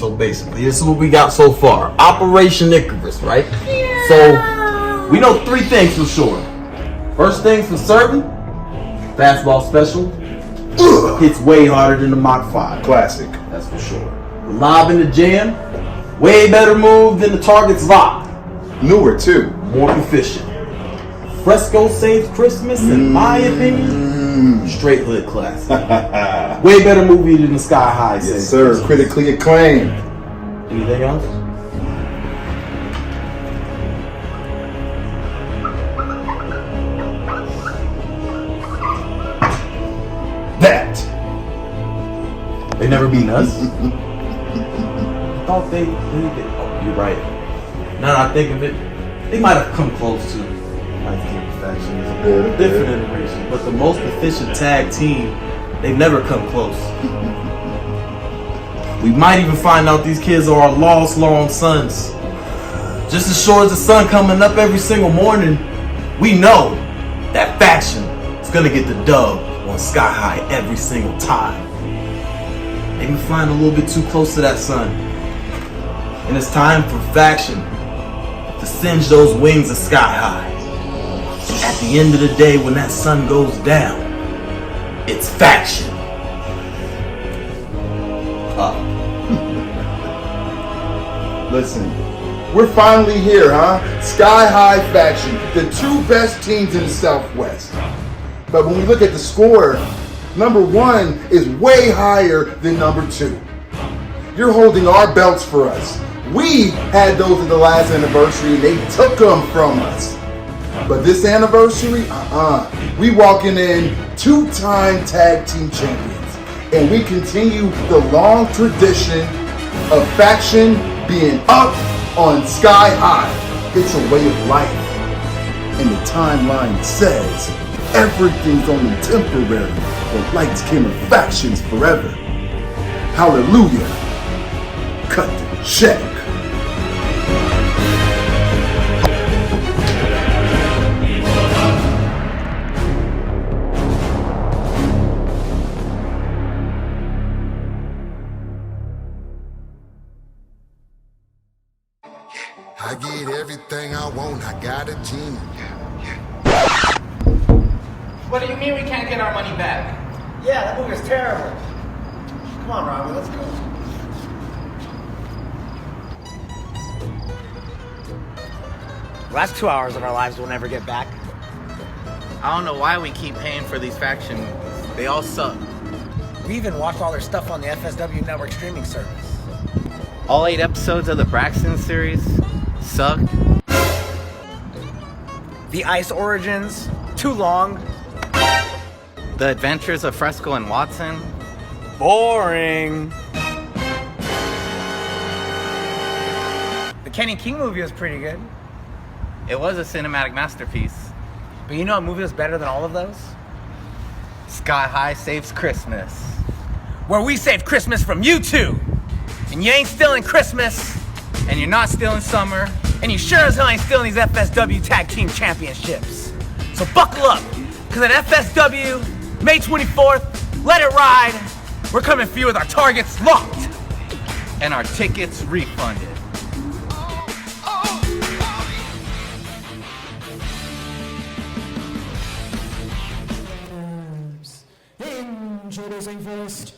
So basically, this is what we got so far. Operation Icarus, right? Yeah. So we know 3 things for sure. First things for certain, fastball special hits way harder than the Mach 5. Classic. That's for sure. The lob in the jam, way better move than the target's lob. Newer too. More efficient. Fresco saves Christmas, in my opinion. Straight hood classic. Way better movie than the Sky High. Yes, sir. Christmas. Critically acclaimed. Anything else? That. They never beaten us. I thought they did. Oh, you're right. Now that I think of it, they might have come close to Life Team Perfection. It's a little different iteration, but the most efficient tag team, they've never come close. We might even find out these kids are our lost long sons. Just as sure as the sun coming up every single morning, we know that faction is gonna get the dub on Sky High every single time. They've been flying a little bit too close to that sun. And it's time for faction to singe those wings of Sky High. At the end of the day, when that sun goes down, it's faction. Listen, we're finally here, huh? Sky High faction, the 2 best teams in the Southwest. But when we look at the score, number 1 is way higher than number 2. You're holding our belts for us. We had those at the last anniversary and they took them from us. But this anniversary, we walking in 2-time tag team champions. And we continue the long tradition of faction being up on Sky High. It's a way of life. And the timeline says everything's only temporary, but lights, camera, factions forever. Hallelujah. Cut the check. I get everything I want, I got a team. What do you mean we can't get our money back? Yeah, that movie was terrible. Come on, Robbie, let's go. The last 2 hours of our lives we'll never get back. I don't know why we keep paying for these factions. They all suck. We even watched all their stuff on the FSW network streaming service. All 8 episodes of the Braxton series suck. The Ice Origins, too long. The Adventures of Fresco and Watson, Boring. The Kenny King movie was pretty good. it was a cinematic masterpiece. But you know what movie was better than all of those? Sky High Saves Christmas. Where we save Christmas from you two. And you ain't stealing Christmas. And you're not stealing summer. And you sure as hell ain't stealing these FSW Tag Team Championships. So buckle up, because at FSW, May 24th, let it ride. We're coming for you with our targets locked. And our tickets refunded. Introducing first,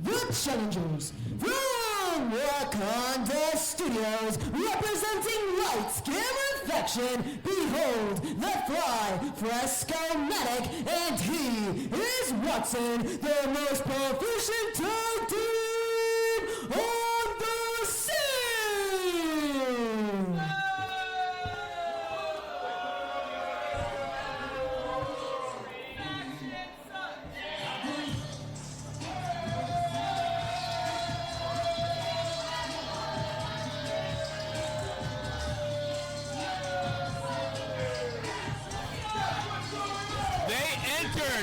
the challengers from Wakanda Studios, representing Lights, Camera, Faction. Behold, the Fly, Fresco-matic, and he is Watson, the most proficient tag team on the scene.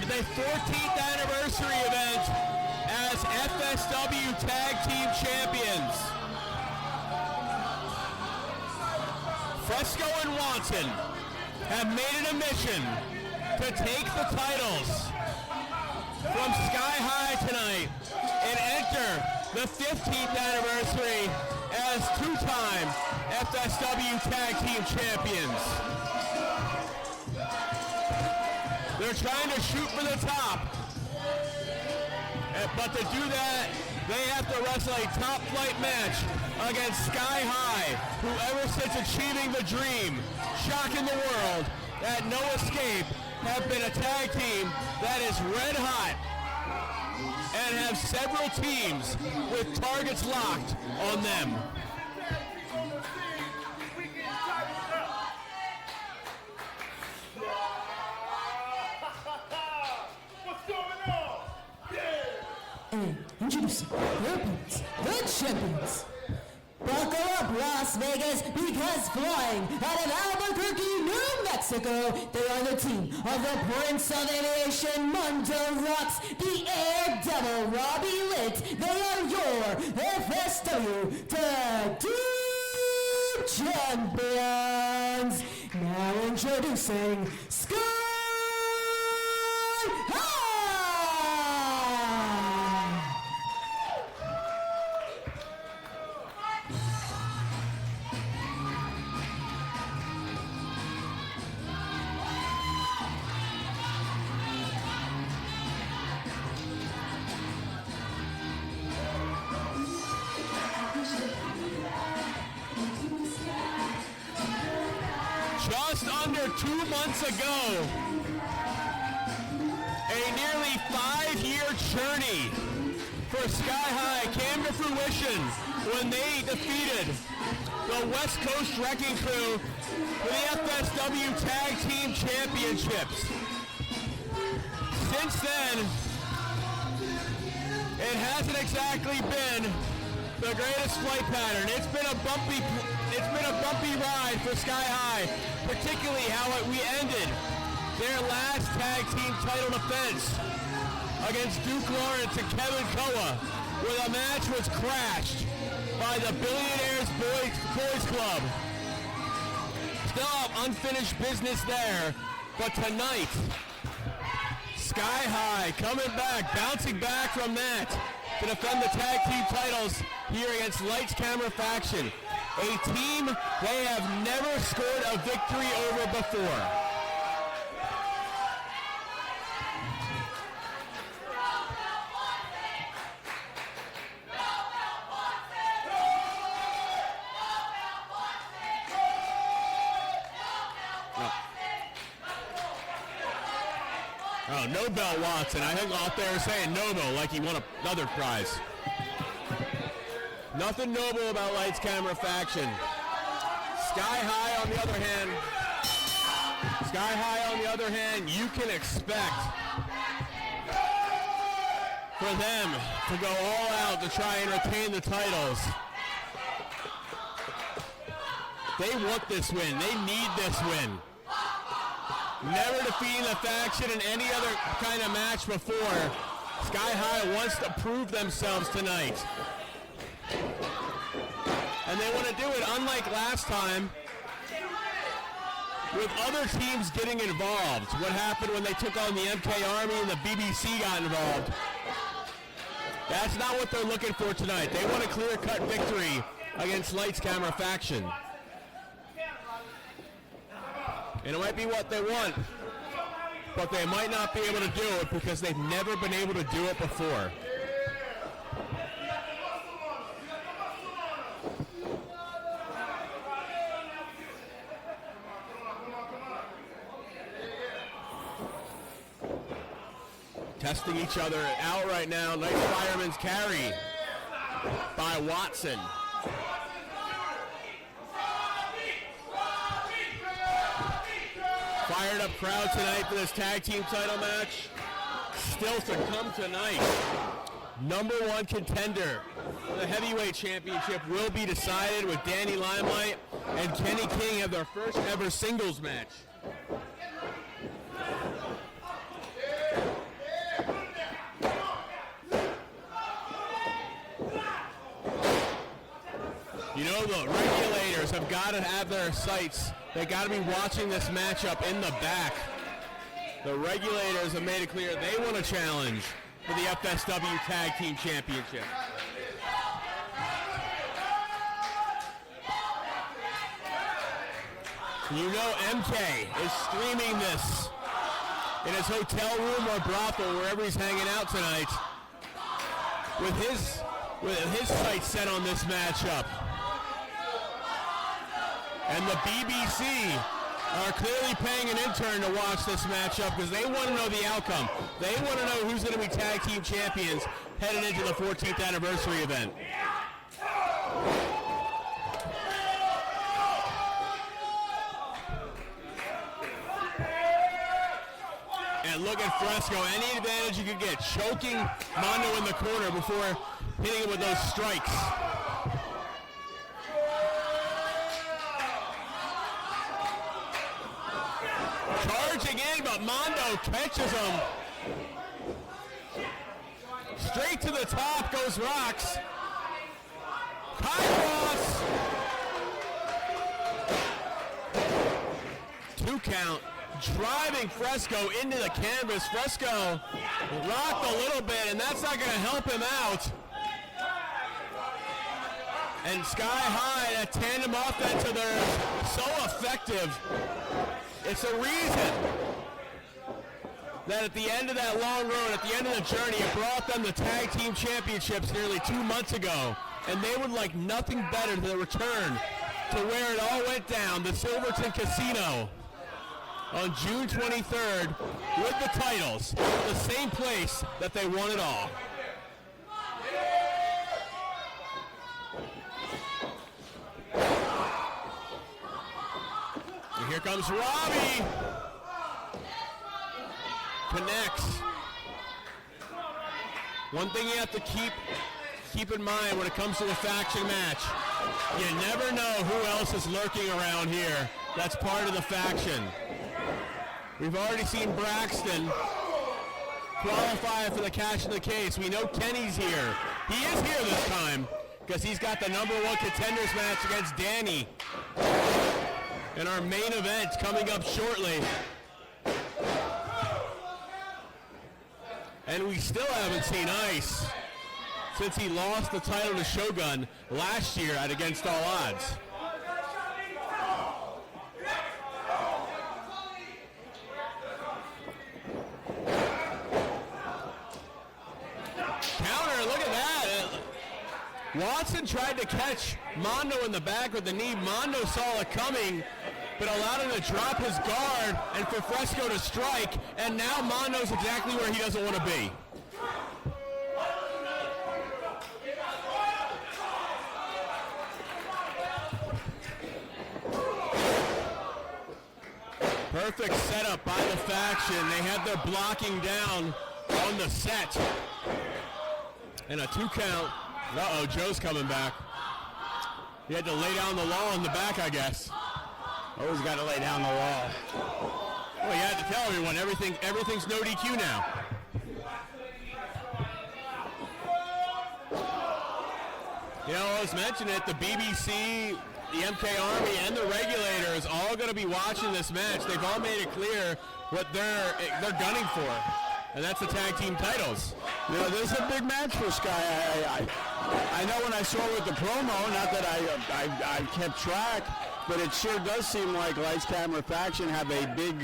The 14th anniversary event as FSW Tag Team Champions. Fresco and Watson have made it a mission to take the titles from Sky High tonight and enter the 15th anniversary as two-time FSW Tag Team Champions. They're trying to shoot for the top, but to do that, they have to wrestle a top flight match against Sky High, who ever since achieving the dream, shocking the world at No Escape, have been a tag team that is red hot and have several teams with targets locked on them. And introducing their opponents, the champions. Buckle up, Las Vegas, because flying out of Albuquerque, New Mexico, they are the team of the Prince of Aviation, Mundo Rocks, the Air Devil, Robbie Litt. They are your FSW Tag Team Champions. Now introducing Sky High. Just under 2 months ago, a nearly 5-year journey for Sky High came to fruition when they defeated the West Coast Wrecking Crew for the FSW Tag Team Championships. Since then, it hasn't exactly been the greatest flight pattern. It's been a bumpy ride for Sky High, particularly how we ended their last tag team title defense against Duke Lawrence and Kevin Koa, where the match was crashed by the Billionaires Boys Club. Still have unfinished business there, but tonight, Sky High coming back, bouncing back from that to defend the tag team titles here against Lights Camera Faction, a team they have never scored a victory over before. Oh, Nobel Watson. I think out there saying Nobel like he won another prize. Nothing noble about Lights Camera Faction. Sky High on the other hand, you can expect for them to go all out to try and retain the titles. They want this win. They need this win. Never defeating the faction in any other kind of match before. Sky High wants to prove themselves tonight. And they want to do it unlike last time with other teams getting involved. What happened when they took on the MK Army and the BBC got involved. That's not what they're looking for tonight. They want a clear-cut victory against Lights Camera Faction. And it might be what they want, but they might not be able to do it because they've never been able to do it before. Testing each other out right now. Nice fireman's carry by Watson. Fired up crowd tonight for this tag team title match. Still to come tonight. Number one contender for the heavyweight championship will be decided with Danny Limelight and Kenny King have their first ever singles match. You know, the regulators have got to have their sights. They got to be watching this matchup in the back. The Regulators have made it clear they want a challenge for the FSW Tag Team Championship. You know MK is streaming this in his hotel room or brothel, wherever he's hanging out tonight, with his sights set on this matchup. And the BBC are clearly paying an intern to watch this matchup because they want to know the outcome. They want to know who's going to be tag team champions heading into the 14th anniversary event. And look at Fresco, any advantage you could get, choking Mondo in the corner before hitting him with those strikes. Charging in, but Mondo catches him. Straight to the top goes Rocks. Kairos. 2 count. Driving Fresco into the canvas. Fresco rocked a little bit, and that's not going to help him out. And Sky High, that tandem offense, they're so effective. It's a reason that at the end of that long road, at the end of the journey, it brought them the Tag Team Championships nearly 2 months ago. And they would like nothing better than return to where it all went down, the Silverton Casino, on June 23rd with the titles, the same place that they won it all. And here comes Robbie. Connects. One thing you have to keep in mind when it comes to a faction match, you never know who else is lurking around here that's part of the faction. We've already seen Braxton qualify for the Cash in the Case. We know Kenny's here. He is here this time because he's got the #1 contenders match against Danny in our main event coming up shortly. And we still haven't seen Ice since he lost the title to Shogun last year at Against All Odds. Watson tried to catch Mondo in the back with the knee. Mondo saw it coming, but allowed him to drop his guard and for Fresco to strike, and now Mondo's exactly where he doesn't want to be. Perfect setup by the faction. They had their blocking down on the set. And a 2 count. Uh-oh, Joe's coming back. He had to lay down the law in the back, I guess. Always got to lay down the law. Well, you had to tell everyone everything's no DQ now. You know, I was mentioning it, the BBC, the MK Army, and the Regulators all going to be watching this match. They've all made it clear what they're gunning for, and that's the tag team titles. You know, this is a big match for Sky. I know when I saw it with the promo, not that I kept track, but it sure does seem like Lights Camera Faction have a big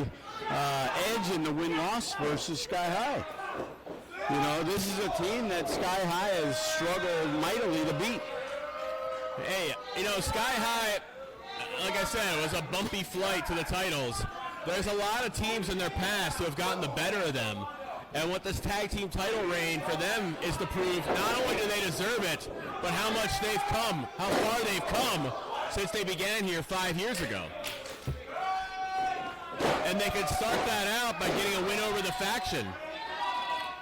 edge in the win-loss versus Sky High. You know, this is a team that Sky High has struggled mightily to beat. Hey, you know, Sky High, like I said, it was a bumpy flight to the titles. There's a lot of teams in their past who have gotten the better of them. And what this tag team title reign for them is to prove not only do they deserve it, but how much they've come, how far they've come since they began here 5 years ago. And they could start that out by getting a win over the faction.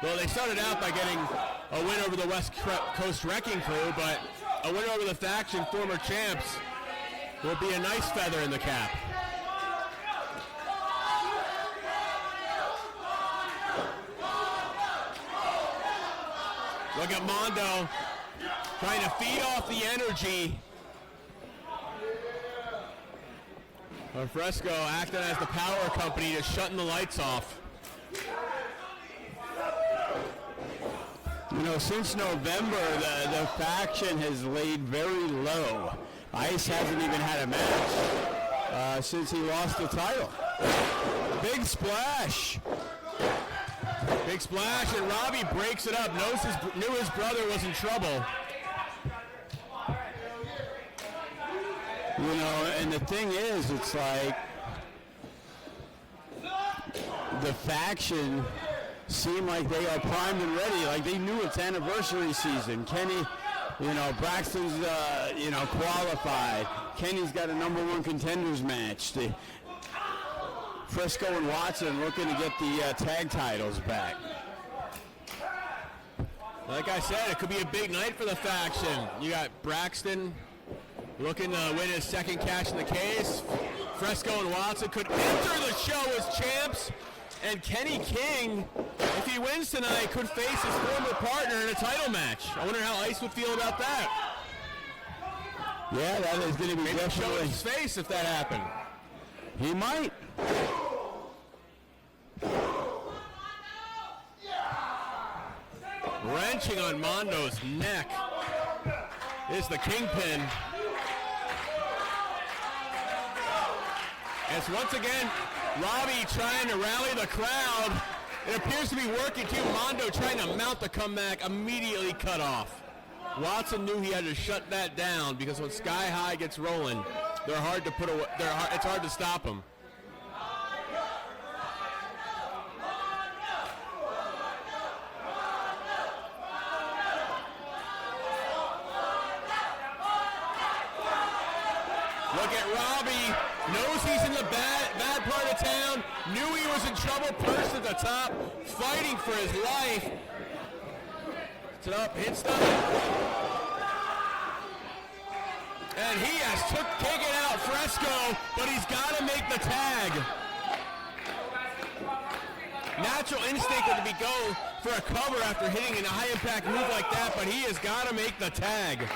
Well, they started out by getting a win over the West Coast Wrecking Crew, but a win over the faction, former champs, will be a nice feather in the cap. Look at Mondo trying to feed off the energy. Fresco acting as the power company, just shutting the lights off. You know, since November, the faction has laid very low. Ice hasn't even had a match since he lost the title. Big splash. Big splash, and Robbie breaks it up. Knew his brother was in trouble. You know, and the thing is, it's like the faction seem like they are primed and ready. Like they knew it's anniversary season. Kenny, you know, Braxton's, you know, qualified. Kenny's got a #1 contenders match. Frisco and Watson looking to get the tag titles back. Like I said, it could be a big night for the faction. You got Braxton looking to win his second cash in the case. Fresco and Watson could enter the show as champs. And Kenny King, if he wins tonight, could face his former partner in a title match. I wonder how Ice would feel about that. Yeah, that is going to be Maybe definitely show his face if that happened. He might. Wrenching on Mondo's neck is the Kingpin. As once again, Robbie trying to rally the crowd. It appears to be working too. Mondo trying to mount the comeback, immediately cut off. Watson knew he had to shut that down because when Sky High gets rolling, they're hard to put away. It's hard to stop them. Look at Robbie. Knows he's in the bad part of town. Knew he was in trouble. Perched at the top. Fighting for his life. Hits it up. Hits them. And he has taken out Fresco, but he's got to make the tag. Natural instinct would be go for a cover after hitting a high-impact move like that, but he has got to make the tag.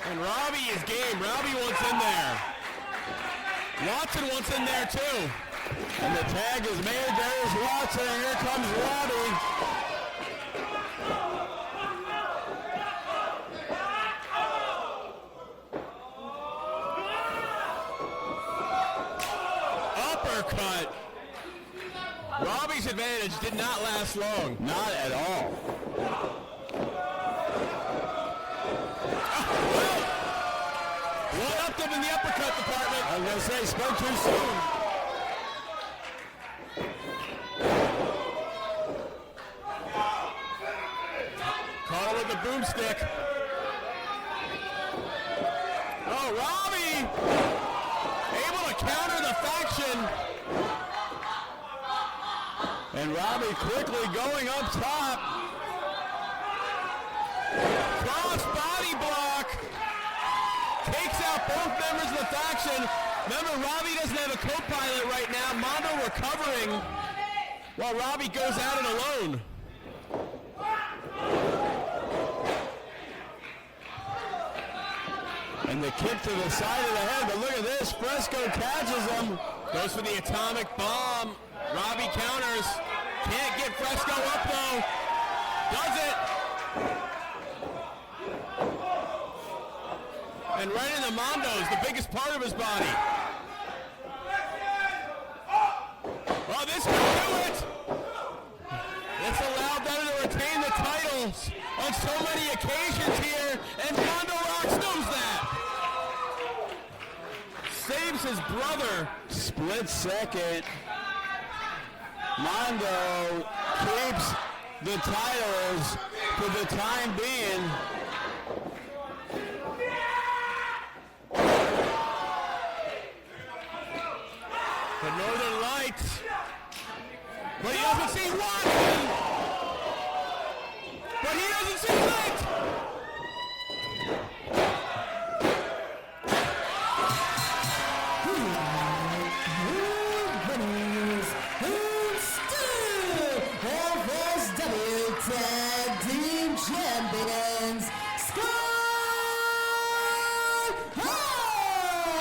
And Robbie is game. Robbie wants in there. Watson wants in there too. And the tag is made. There's Watson. And here comes Robbie. Uppercut. Robbie's advantage did not last long. Not at all. One up them in the uppercut department. I was going to say, spoke too soon. Caught him with the boomstick. Oh, Robbie! Able to counter the faction. And Robbie quickly going up top. Cross body block. Takes out both members of the faction. Remember, Robbie doesn't have a co-pilot right now. Mondo recovering while Robbie goes at it alone. And the kick to the side of the head. But look at this. Fresco catches him. Goes for the atomic bomb. Robbie counters. Can't get Fresco up though. Does it. And right in the Mondo's, the biggest part of his body. Oh, this could do it. This allowed them to retain the titles on so many occasions here, and Mondo Rocks knows that. Saves his brother. Split second. Mondo keeps the titles for the time being. The Northern Lights. But he doesn't see Watson. But he doesn't see Light. FSW Tag Team Champions, Sky High!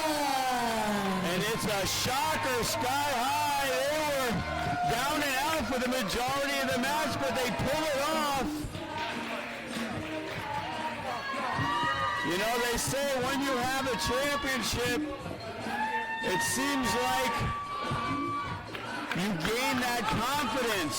And it's a a shocker. Sky High, they were down and out for the majority of the match, but they pull it off. You know, they say when you have a championship, it seems like you gain that confidence.